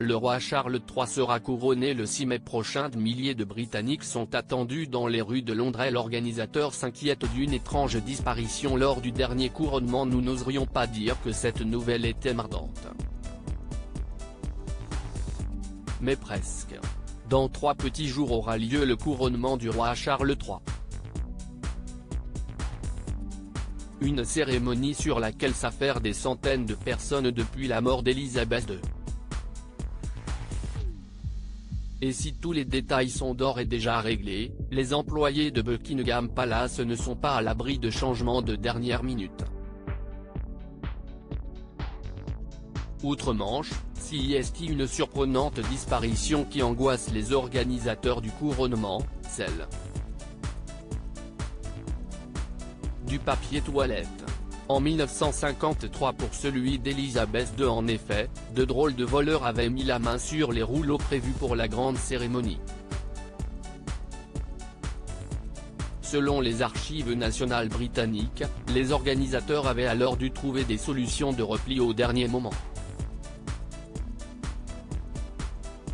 Le roi Charles III sera couronné le 6 mai prochain. De milliers de Britanniques sont attendus dans les rues de Londres. L'organisateur s'inquiète d'une étrange disparition lors du dernier couronnement. Nous n'oserions pas dire que cette nouvelle était mardante. Mais presque. Dans 3 petits jours aura lieu le couronnement du roi Charles III. Une cérémonie sur laquelle s'affairent des centaines de personnes depuis la mort d'Élisabeth II. Et si tous les détails sont d'ores et déjà réglés, les employés de Buckingham Palace ne sont pas à l'abri de changements de dernière minute. Outre-Manche, CIST, une surprenante disparition qui angoisse les organisateurs du couronnement, celle du papier toilette. En 1953 pour celui d'Élisabeth II. En effet, de drôles de voleurs avaient mis la main sur les rouleaux prévus pour la grande cérémonie. Selon les archives nationales britanniques, les organisateurs avaient alors dû trouver des solutions de repli au dernier moment.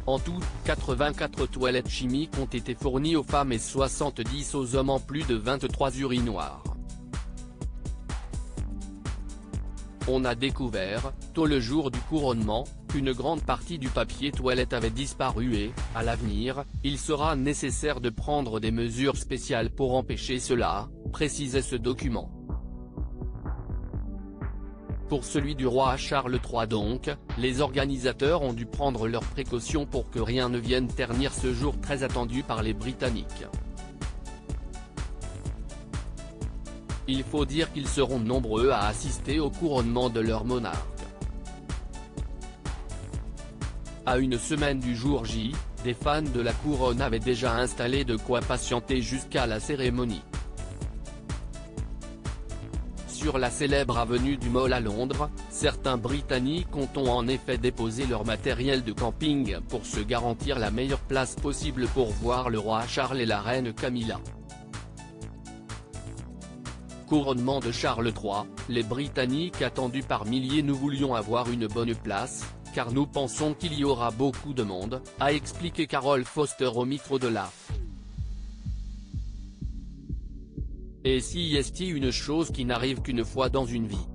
En tout, 84 toilettes chimiques ont été fournies aux femmes et 70 aux hommes en plus de 23 urinoirs. On a découvert, tôt le jour du couronnement, qu'une grande partie du papier toilette avait disparu et, à l'avenir, il sera nécessaire de prendre des mesures spéciales pour empêcher cela, précisait ce document. Pour celui du roi Charles III donc, les organisateurs ont dû prendre leurs précautions pour que rien ne vienne ternir ce jour très attendu par les Britanniques. Il faut dire qu'ils seront nombreux à assister au couronnement de leur monarque. À une semaine du jour J, des fans de la couronne avaient déjà installé de quoi patienter jusqu'à la cérémonie. Sur la célèbre avenue du Mall à Londres, certains Britanniques ont en effet déposé leur matériel de camping pour se garantir la meilleure place possible pour voir le roi Charles et la reine Camilla. Couronnement de Charles III, les Britanniques attendus par milliers. Nous voulions avoir une bonne place, car nous pensons qu'il y aura beaucoup de monde, a expliqué Carol Foster au micro de la. Et CIST, une chose qui n'arrive qu'une fois dans une vie.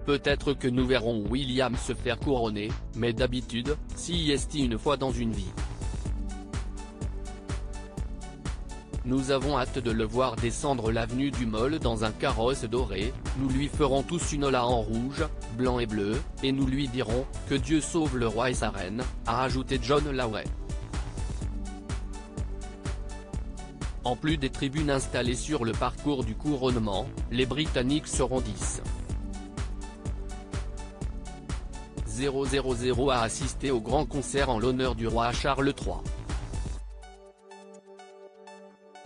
Peut-être que nous verrons William se faire couronner, mais d'habitude, CIST une fois dans une vie. Nous avons hâte de le voir descendre l'avenue du Mall dans un carrosse doré, nous lui ferons tous une ola en rouge, blanc et bleu, et nous lui dirons « Que Dieu sauve le roi et sa reine », a ajouté John Lawley. En plus des tribunes installées sur le parcours du couronnement, les Britanniques seront 10. 000 à assister au grand concert en l'honneur du roi Charles III.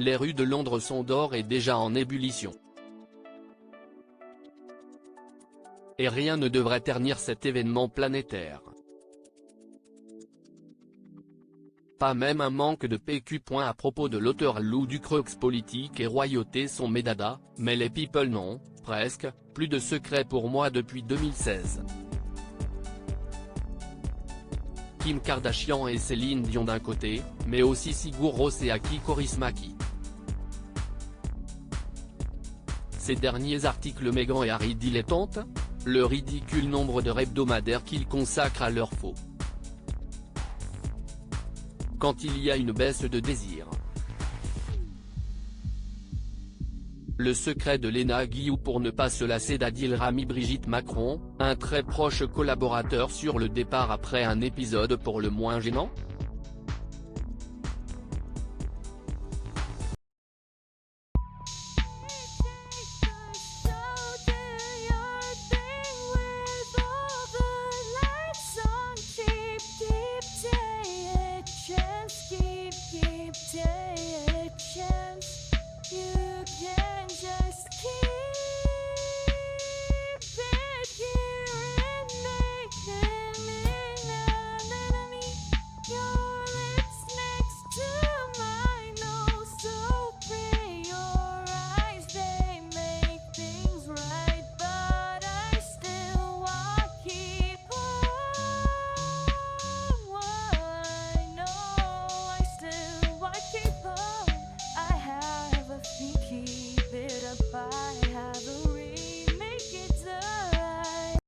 Les rues de Londres sont d'ores et déjà en ébullition. Et rien ne devrait ternir cet événement planétaire. Pas même un manque de PQ. À propos de l'auteur Lou Ducreux, politique et royauté sont mes dadas, mais les people non, presque, plus de secret pour moi depuis 2016. Kim Kardashian et Céline Dion d'un côté, mais aussi Sigur Rós et Aki Kaurismäki. Ces derniers articles Meghan et Harry dilettantes, le ridicule nombre d'heures hebdomadaires qu'ils consacrent à leur faux. Quand il y a une baisse de désir. Le secret de Léna Guillou pour ne pas se lasser d'Adil Rami. Brigitte Macron, un très proche collaborateur sur le départ après un épisode pour le moins gênant.